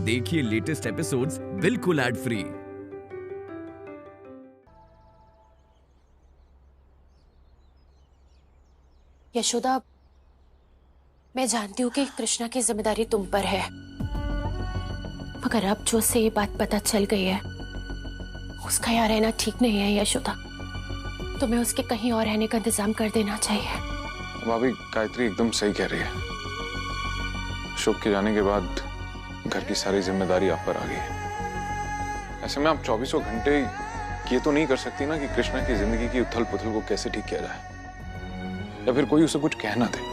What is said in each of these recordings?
देखिए latest episodes बिल्कुल ad free. Yashoda, मैं जानती हूँ कि कृष्णा की जिम्मेदारी तुम पर है, मगर अब जो से ये बात पता चल गई है, उसका यहाँ रहना ठीक नहीं है यशोदा। तुम्हें उसके कहीं और रहने का इंतजाम कर देना चाहिए। भाभी, गायत्री एकदम सही कह रही है। अशोक के जाने के बाद घर की सारी जिम्मेदारी आप पर आ गई है। ऐसे में आप 24 घंटे ये तो नहीं कर सकती ना कि कृष्णा की जिंदगी की उथल पुथल को कैसे ठीक किया जाए, या फिर कोई उसे कुछ कहना दे।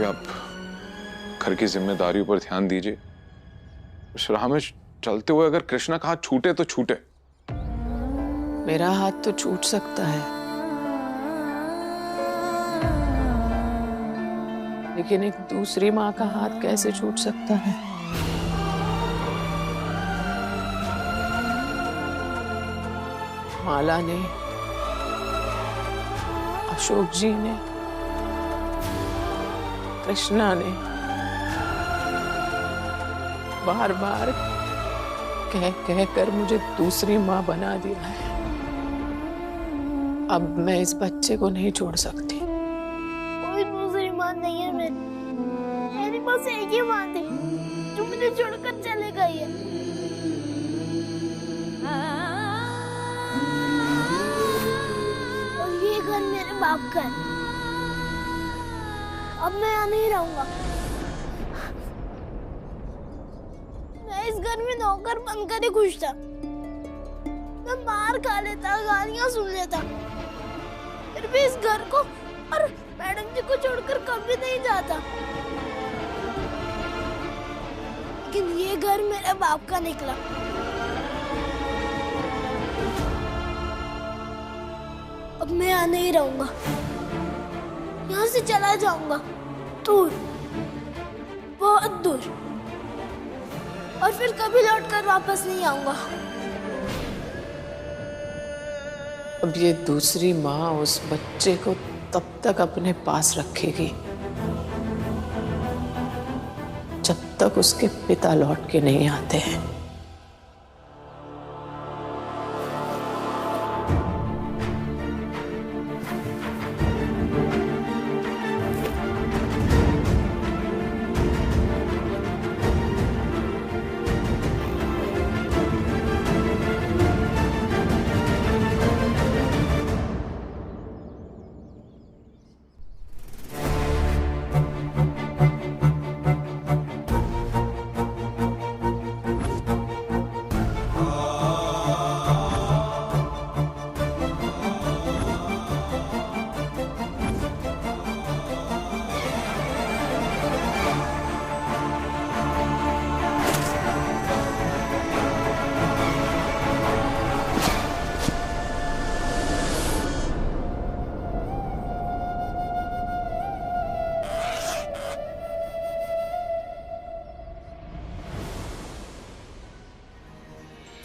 आप घर की जिम्मेदारियों पर ध्यान दीजिए। इस राह में चलते हुए अगर कृष्णा का हाथ छूटे तो छूटे। मेरा हाथ तो छूट सकता है, लेकिन एक दूसरी माँ का हाथ कैसे छूट सकता है? माला ने, अशोक जी ने, कृष्णा ने बार बार कह कर मुझे दूसरी माँ बना दिया है। अब मैं इस बच्चे को नहीं छोड़ सकती। कोई दूसरी माँ नहीं है मेरी बस एक ही माँ थी जो मुझे छोड़कर चले गई है। और ये घर मेरे बाप का है। अब मैं यहाँ नहीं रहूंगा। मैं इस घर में नौकर बनकर ही खुश था। मैं मार खा लेता, गालियाँ सुन लेता, फिर भी इस घर को और मैडम जी को छोड़कर कभी नहीं जाता। लेकिन ये घर मेरे बाप का निकला। अब मैं यहाँ नहीं रहूंगा, यहाँ से चला जाऊंगा दूर, बहुत दूर, और फिर कभी लौटकर वापस नहीं आऊंगा। अब ये दूसरी माँ उस बच्चे को तब तक अपने पास रखेगी जब तक उसके पिता लौट के नहीं आते हैं।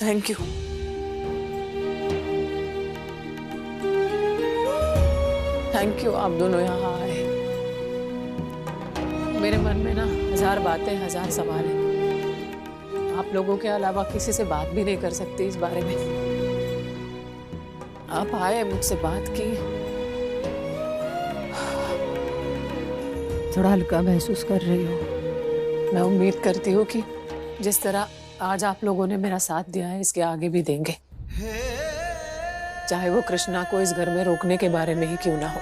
Thank you. थैंक यू, आप दोनों यहाँ आए। मेरे मन में ना हजार बातें, हजार सवाल हैं। आप लोगों के अलावा किसी से बात भी नहीं कर सकती इस बारे में। आप आए, मुझसे बात की, थोड़ा हल्का महसूस कर रही हो। मैं उम्मीद करती हूँ कि जिस तरह आज आप लोगों ने मेरा साथ दिया है, इसके आगे भी देंगे, चाहे वो कृष्णा को इस घर में रोकने के बारे में ही क्यों ना हो।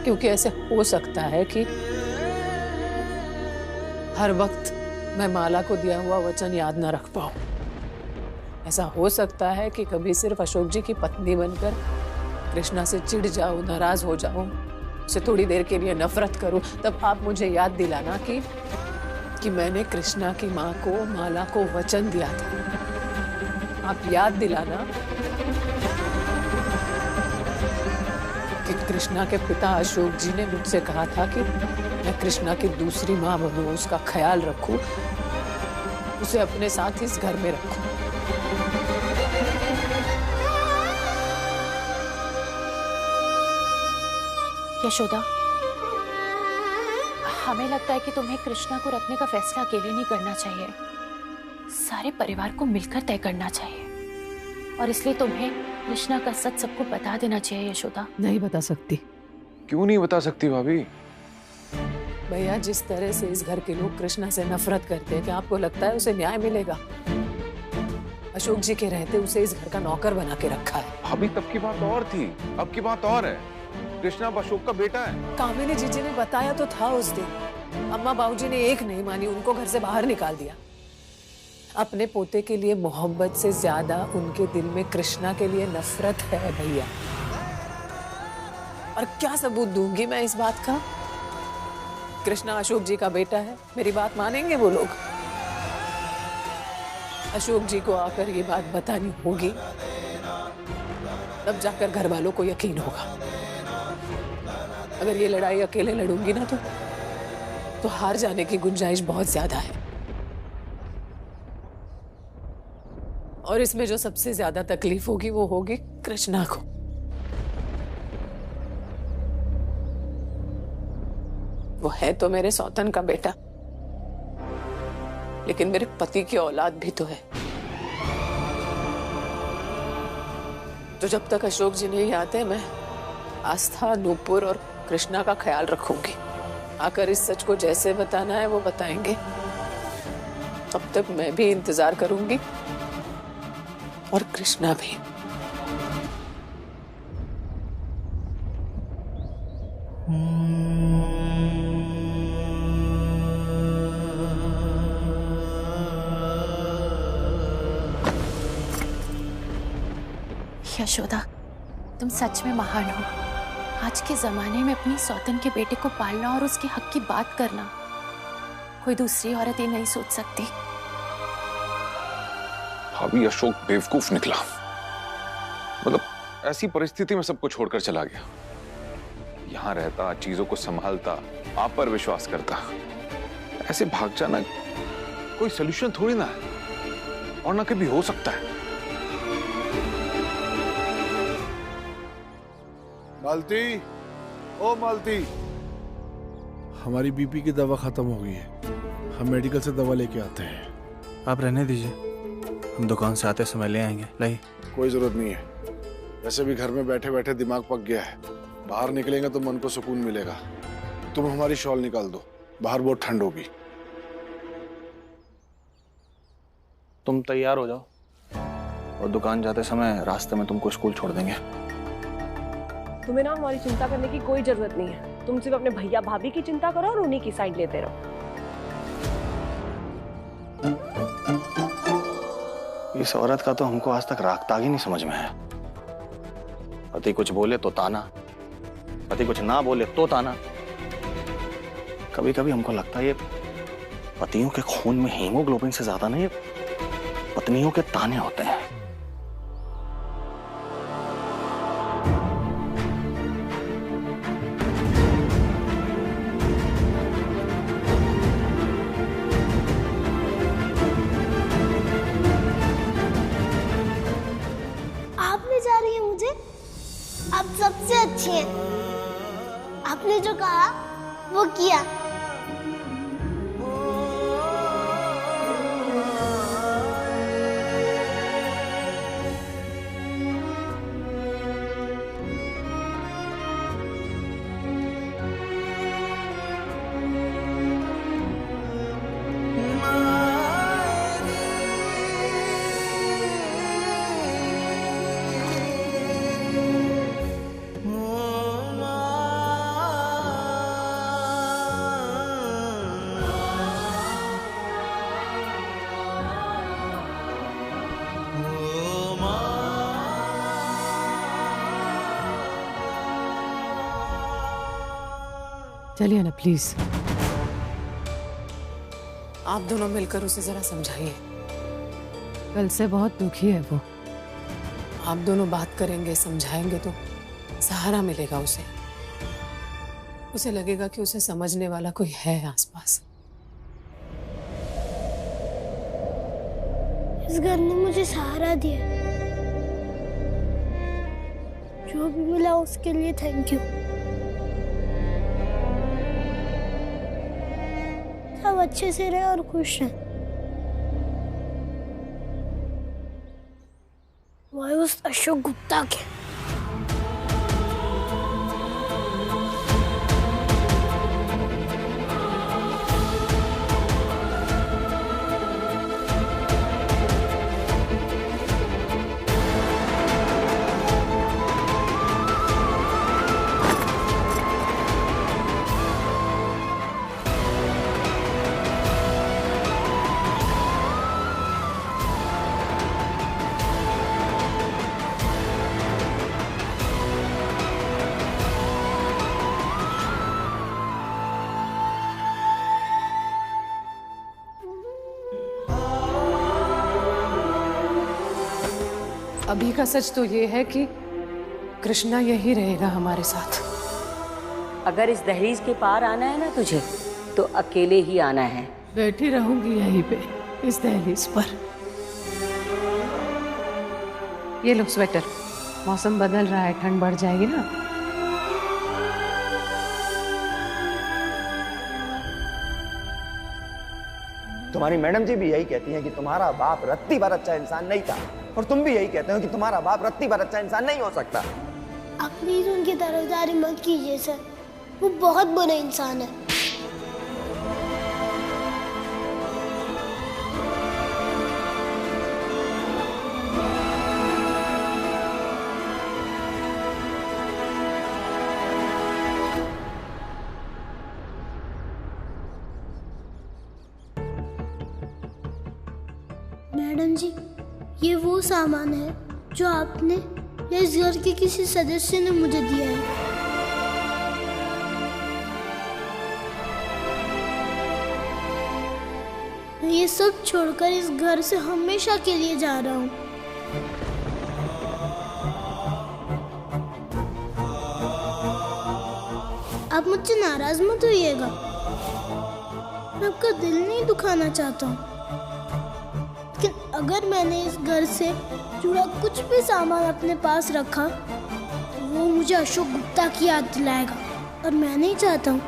क्योंकि ऐसे हो सकता है कि हर वक्त मैं माला को दिया हुआ वचन याद ना रख पाऊं। ऐसा हो सकता है कि कभी सिर्फ अशोक जी की पत्नी बनकर कृष्णा से चिढ़ जाऊं, नाराज हो जाऊं, उसे थोड़ी देर के लिए नफरत करूं। तब आप मुझे याद दिलाना कि मैंने कृष्णा की माँ को, माला को वचन दिया था। आप याद दिलाना कि कृष्णा के पिता अशोक जी ने मुझसे कहा था कि मैं कृष्णा की दूसरी माँ बनूं, उसका ख्याल रखूं, उसे अपने साथ इस घर में रखूं। यशोदा, हमें लगता है कि तुम्हें कृष्णा को रखने का फैसला अकेले नहीं करना चाहिए, सारे परिवार को मिलकर तय करना चाहिए। और इसलिए तुम्हें कृष्णा का सच सबको बता देना चाहिए यशोदा। नहीं बता सकती। क्यों नहीं बता सकती भाभी? भैया, जिस तरह से इस घर के लोग कृष्णा से नफरत करते हैं, क्या आपको लगता है उसे न्याय मिलेगा? अशोक जी के रहते उसे इस घर का नौकर बना के रखा है। भाभी तब की बात और थी, अब की बात और है। कृष्णा अब अशोक का बेटा है। कामिनी जीजी ने बताया तो था उस दिन। अम्मा बाबूजी ने एक नहीं मानी, उनको घर से बाहर निकाल दिया। अपने पोते के लिए मोहब्बत से ज्यादा उनके दिल में कृष्णा के लिए नफरत है भैया। और क्या सबूत दूंगी मैं इस बात का? कृष्णा अशोक जी का बेटा है, मेरी बात मानेंगे वो लोग? अशोक जी को आकर ये बात बतानी होगी, तब जाकर घर वालों को यकीन होगा। अगर ये लड़ाई अकेले लड़ूंगी ना तो हार जाने की गुंजाइश बहुत ज्यादा है। और इसमें जो सबसे ज्यादा तकलीफ होगी वो होगी कृष्णा को। वो है तो मेरे सौतन का बेटा, लेकिन मेरे पति की औलाद भी तो है। तो जब तक अशोक जी नहीं आते, मैं आस्था, नूपुर और कृष्णा का ख्याल रखूंगी। आकर इस सच को जैसे बताना है वो बताएंगे। तब तक मैं भी इंतजार करूंगी और कृष्णा भी। यशोदा, तुम सच में महान हो। आज के जमाने में अपनी सौतन के बेटे को पालना और उसके हक की बात करना, कोई दूसरी औरत ये नहीं सोच सकती। भाभी, अशोक बेवकूफ निकला। मतलब ऐसी परिस्थिति में सबको छोड़कर चला गया। यहाँ रहता, चीजों को संभालता, आप पर विश्वास करता। ऐसे भाग जाना कोई सलूशन थोड़ी ना है, और ना कभी हो सकता है। मालती, ओ मालती, हमारी बीपी की दवा खत्म हो गई है। हम मेडिकल से दवा लेके आते हैं। आप रहने दीजिए, हम दुकान से आते समय ले आएंगे। लाई। कोई जरूरत नहीं है, वैसे भी घर में बैठे बैठे दिमाग पक गया है। बाहर निकलेंगे तो मन को सुकून मिलेगा। तुम हमारी शॉल निकाल दो, बाहर बहुत ठंड होगी। तुम तैयार हो जाओ और दुकान जाते समय रास्ते में तुमको स्कूल छोड़ देंगे। तुम्हें ना हमारी चिंता करने की कोई जरूरत नहीं है। तुम सिर्फ अपने भैया भाभी की चिंता करो और उन्हीं की साइड लेते रहो। इस औरत का तो हमको आज तक रागताग ही नहीं समझ में है। पति कुछ बोले तो ताना, पति कुछ ना बोले तो ताना। कभी कभी हमको लगता है ये पतियों के खून में हीमोग्लोबिन से ज्यादा नहीं, पत्नियों के ताने होते हैं। जा रही है मुझे? आप सबसे अच्छी हैं। आपने जो कहा वो किया। चलिए ना प्लीज। आप दोनों मिलकर उसे जरा समझाइए। कल से बहुत दुखी है वो। आप दोनों बात करेंगे, समझाएंगे तो सहारा मिलेगा उसे। उसे लगेगा कि उसे समझने वाला कोई है आसपास। इस घर ने मुझे सहारा दिया। जो भी मिला उसके लिए थैंक यू। अच्छे से रहें और खुश रहें। वाह उस अशोक गुप्ता के। अभी का सच तो ये है कि कृष्णा यही रहेगा हमारे साथ। अगर इस दहलीज के पार आना है ना तुझे, तो अकेले ही आना है। बैठी रहूंगी यहीं पे, इस दहलीज पर। ये लो स्वेटर, मौसम बदल रहा है, ठंड बढ़ जाएगी ना। तुम्हारी मैडम जी भी यही कहती हैं कि तुम्हारा बाप रत्ती भर अच्छा इंसान नहीं था, और तुम भी यही कहते हो कि तुम्हारा बाप रत्ती भर अच्छा इंसान नहीं हो सकता। आप प्लीज उनकी तरफदारी मत कीजिए सर, वो बहुत बुरा इंसान है। मैडम जी, ये वो सामान है जो आपने या इस घर के किसी सदस्य ने मुझे दिया है। मैं ये सब छोड़कर इस घर से हमेशा के लिए जा रहा हूँ। आप मुझसे नाराज मत होइएगा, मैं आपका दिल नहीं दुखाना चाहता हूँ, लेकिन अगर मैंने इस घर से जुड़ा कुछ भी सामान अपने पास रखा तो वो मुझे अशोक गुप्ता की याद दिलाएगा, और मैं नहीं चाहता हूँ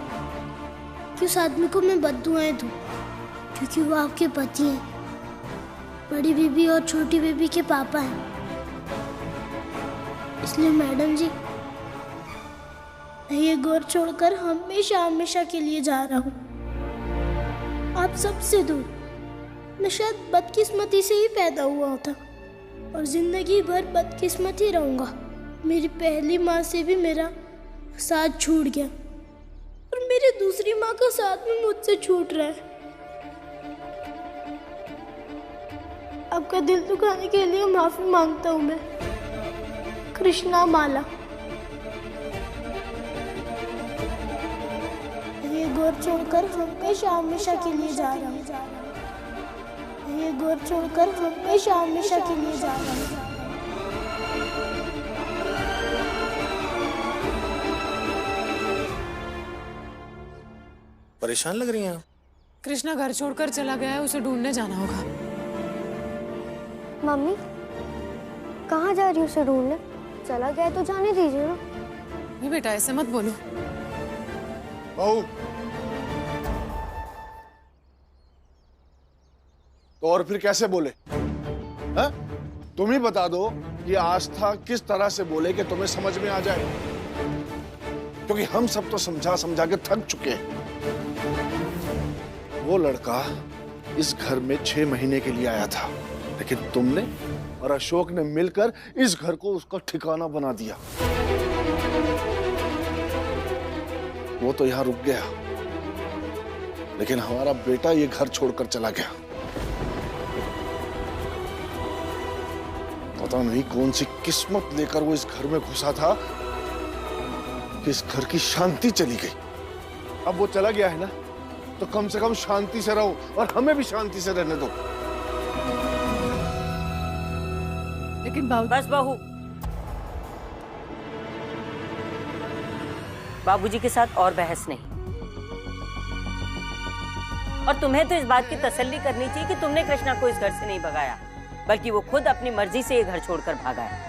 कि उस आदमी को मैं बद्दुआएं दूं, क्योंकि वो आपके पति हैं, बड़ी बीबी और छोटी बीबी के पापा हैं। इसलिए मैडम जी, मैं ये घर छोड़कर हमेशा हमेशा के लिए जा रहा हूँ, आप सबसे दूर। मैं शायद बदकिस्मती से ही पैदा हुआ होता और जिंदगी भर बदकिस्मत ही रहूंगा। मेरी पहली माँ से भी मेरा साथ छूट गया, और मेरी दूसरी माँ का साथ भी मुझसे छूट रहा है। आपका दिल दुखाने के लिए माफी मांगता हूँ मैं, कृष्णा माला। ये घर छोड़कर हमेशा हमेशा के लिए जा रहा हूँ, ये घर छोड़कर हमेशा हमेशा के लिए जा रहा हूँ। परेशान लग रही हैं आप? कृष्णा घर छोड़कर चला गया है, उसे ढूंढने जाना होगा। मम्मी, कहाँ जा रही हो उसे ढूंढने? चला गया तो जाने दीजिए ना। नहीं बेटा, ऐसे मत बोलो। बहू, तो और फिर कैसे बोले? हा? तुम ही बता दो कि आस्था किस तरह से बोले कि तुम्हें समझ में आ जाए, क्योंकि हम सब तो समझा समझा के थक चुके हैं। वो लड़का इस घर में 6 महीने के लिए आया था, लेकिन तुमने और अशोक ने मिलकर इस घर को उसका ठिकाना बना दिया। वो तो यहां रुक गया, लेकिन हमारा बेटा ये घर छोड़कर चला गया। पता नहीं कौन सी किस्मत लेकर वो इस घर में घुसा था कि इस घर की शांति चली गई। अब वो चला गया है ना, तो कम से कम शांति से रहो और हमें भी शांति से रहने दो। लेकिन बाबू, बस बहू, बाबूजी के साथ और बहस नहीं। और तुम्हें तो इस बात की तसल्ली करनी चाहिए कि तुमने कृष्णा को इस घर से नहीं भगाया, बल्कि वो खुद अपनी मर्जी से ये घर छोड़कर भागा है।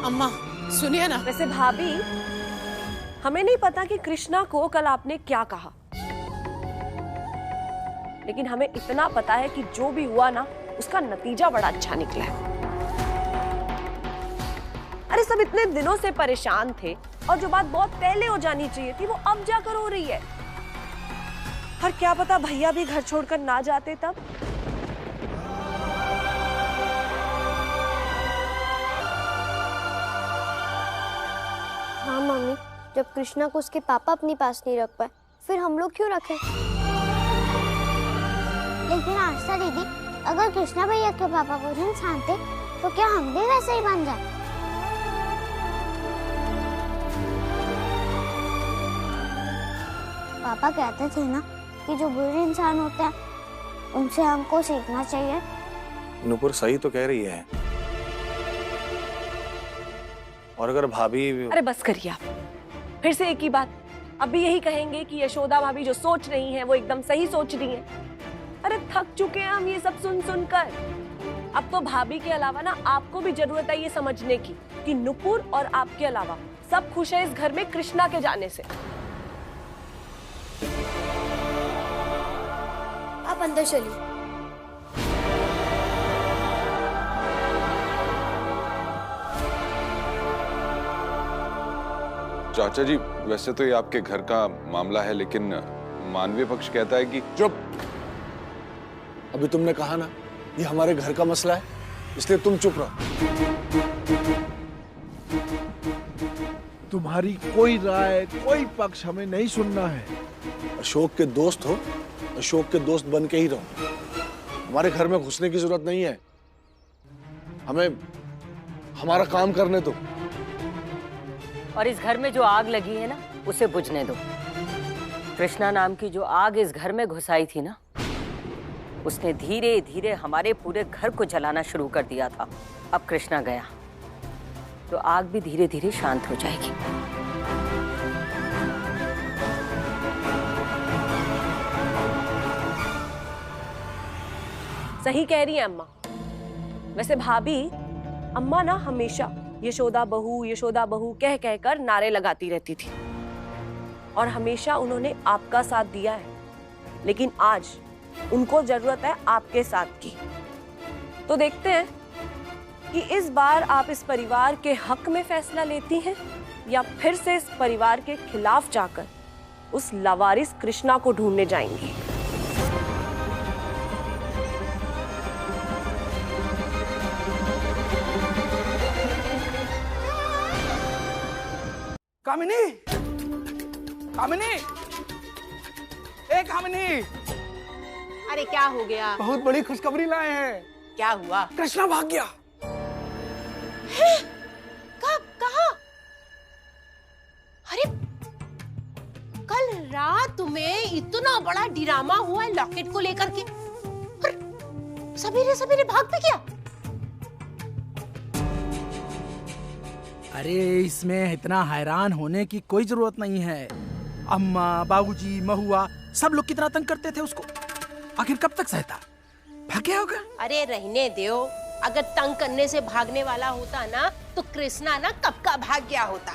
अम्मा सुनिए ना। वैसे भाभी, हमें नहीं पता कि कृष्णा को कल आपने क्या कहा, लेकिन हमें इतना पता है कि जो भी हुआ ना, उसका नतीजा बड़ा अच्छा निकला है। अरे सब इतने दिनों से परेशान थे और जो बात बहुत पहले हो जानी चाहिए थी वो अब जाकर हो रही है। और क्या पता भैया भी घर छोड़कर ना जाते तब। हाँ मम्मी, जब कृष्णा को उसके पापा अपने पास नहीं रख पाए, फिर हम लोग क्यों रखें? लेकिन आस्था दीदी, अगर कृष्णा भैया के पापा वो इंसान थे तो क्या हम भी वैसे ही बन जाए? पापा कहते थे ना कि जो बुरे इंसान होते हैं उनसे हमको सीखना चाहिए। नुपुर सही तो कह रही है। और अगर भाभी... अरे बस करिए आप, फिर से एक ही बात। अब भी यही कहेंगे कि यशोदा भाभी जो सोच रही हैं वो एकदम सही सोच रही हैं। अरे थक चुके हैं हम ये सब सुन सुनकर। अब तो भाभी के अलावा ना आपको भी जरूरत है ये समझने की कि नुपुर और आपके अलावा सब खुश है इस घर में कृष्णा के जाने से। आप अंदर चलिए। चाचा जी, वैसे तो ये आपके घर का मामला है, लेकिन मानवीय पक्ष कहता है कि... चुप। अभी तुमने कहा ना ये हमारे घर का मसला है, इसलिए तुम चुप रहो। तुम्हारी कोई राय, कोई पक्ष हमें नहीं सुनना है। अशोक के दोस्त हो, अशोक के दोस्त बन के ही रहो। हमारे घर में घुसने की जरूरत नहीं है। हमें हमारा काम करने दो। और इस घर में जो आग लगी है ना, उसे बुझने दो। कृष्णा नाम की जो आग इस घर में घुसाई थी ना, उसने धीरे धीरे हमारे पूरे घर को जलाना शुरू कर दिया था। अब कृष्णा गया तो आग भी धीरे धीरे शांत हो जाएगी। सही कह रही है अम्मा। वैसे भाभी, अम्मा ना हमेशा यशोदा बहू कह कहकर नारे लगाती रहती थी और हमेशा उन्होंने आपका साथ दिया है, लेकिन आज उनको जरूरत है आपके साथ की। तो देखते हैं कि इस बार आप इस परिवार के हक में फैसला लेती हैं या फिर से इस परिवार के खिलाफ जाकर उस लावारिस कृष्णा को ढूंढने जाएंगी। कामिनी, कामिनी, ए कामिनी। अरे क्या हो गया? बहुत बड़ी खुशखबरी लाए हैं। क्या हुआ? कृष्णा भाग गया। कब? कहाँ? अरे कल रात में इतना बड़ा ड्रामा हुआ है लॉकेट को लेकर के, और सवेरे सवेरे भाग भी गया। अरे इसमें इतना हैरान होने की कोई जरूरत नहीं है। अम्मा, बाबूजी, महुआ सब लोग कितना तंग करते थे उसको, आखिर कब तक सहता? भाग गया होगा। अरे रहने दो, अगर तंग करने से भागने वाला होता ना तो कृष्णा ना कब का भाग गया होता।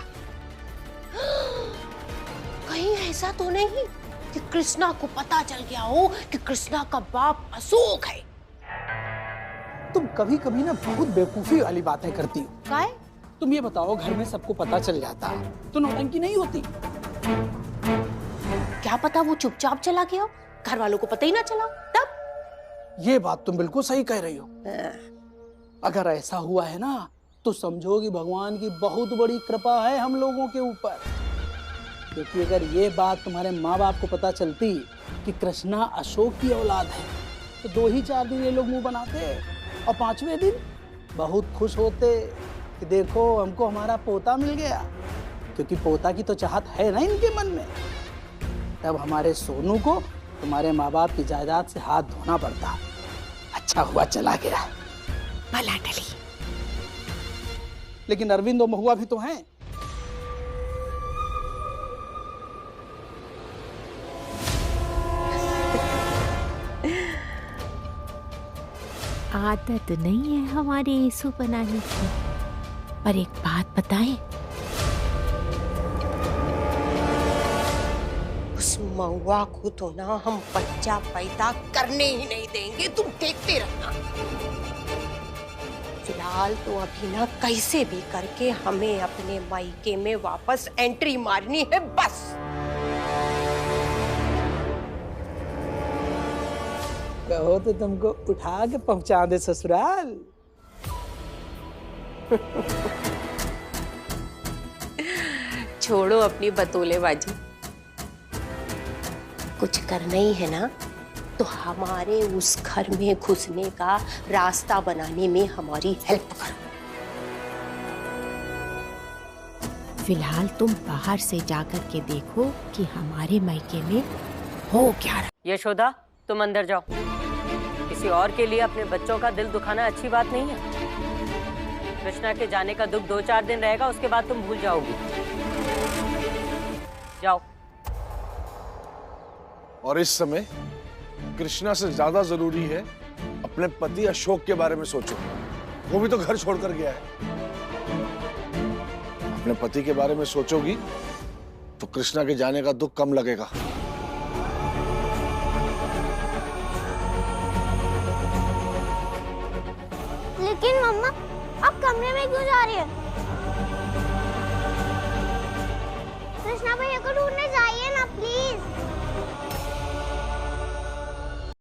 कहीं ऐसा तो नहीं कि कृष्णा को पता चल गया हो कि कृष्णा का बाप अशोक है। तुम कभी कभी ना बहुत बेवकूफी वाली बातें करती हो। काय? तुम ये बताओ, घर में सबको पता चल जाता तो नौटंकी नहीं होती। क्या पता वो चुपचाप चला गया हो, घर वालों को पता ही ना चला तब। ये बात तुम बिल्कुल सही कह रही हो। अगर ऐसा हुआ है ना तो समझो कि भगवान की बहुत बड़ी कृपा है हम लोगों के ऊपर। क्योंकि अगर ये बात तुम्हारे माँ बाप को पता चलती कि कृष्णा अशोक की औलाद है तो 2 ही 4 दिन ये लोग मुंह बनाते और 5वें दिन बहुत खुश होते कि देखो हमको हमारा पोता मिल गया। क्योंकि पोता की तो चाहत है ना इनके मन में। तब हमारे सोनू को तुम्हारे माँ बाप की जायदाद से हाथ धोना पड़ता। अच्छा हुआ चला गया। भला टली। लेकिन अरविंद और महुआ भी तो हैं। आदत नहीं है हमारे यीशु बनाने की, पर एक बात बताएं, महुआ को तो ना हम बच्चा पैदा करने ही नहीं देंगे, तुम देखते रहना। फिलहाल तो अभी ना कैसे भी करके हमें अपने मायके में वापस एंट्री मारनी है बस। कहो तो तुमको उठा के पहुंचा दे ससुराल। छोड़ो अपनी बतौलेबाजी, कुछ करना ही है ना तो हमारे उस घर में घुसने का रास्ता बनाने में हमारी हेल्प करो। फिलहाल तुम बाहर से जाकर के देखो कि हमारे मायके में हो क्या रहा। यशोदा, तुम अंदर जाओ। किसी और के लिए अपने बच्चों का दिल दुखाना अच्छी बात नहीं है। कृष्णा के जाने का दुख 2-4 दिन रहेगा, उसके बाद तुम भूल जाओगी। जाओ। और इस समय कृष्णा से ज्यादा जरूरी है अपने पति अशोक के बारे में सोचो। वो भी तो घर छोड़कर गया है। अपने पति के बारे में सोचोगी तो कृष्णा के जाने का दुख कम लगेगा। लेकिन मम्मा, आप कमरे में क्यों जा रही है? कृष्णा भैया को ढूंढने जाइए ना प्लीज।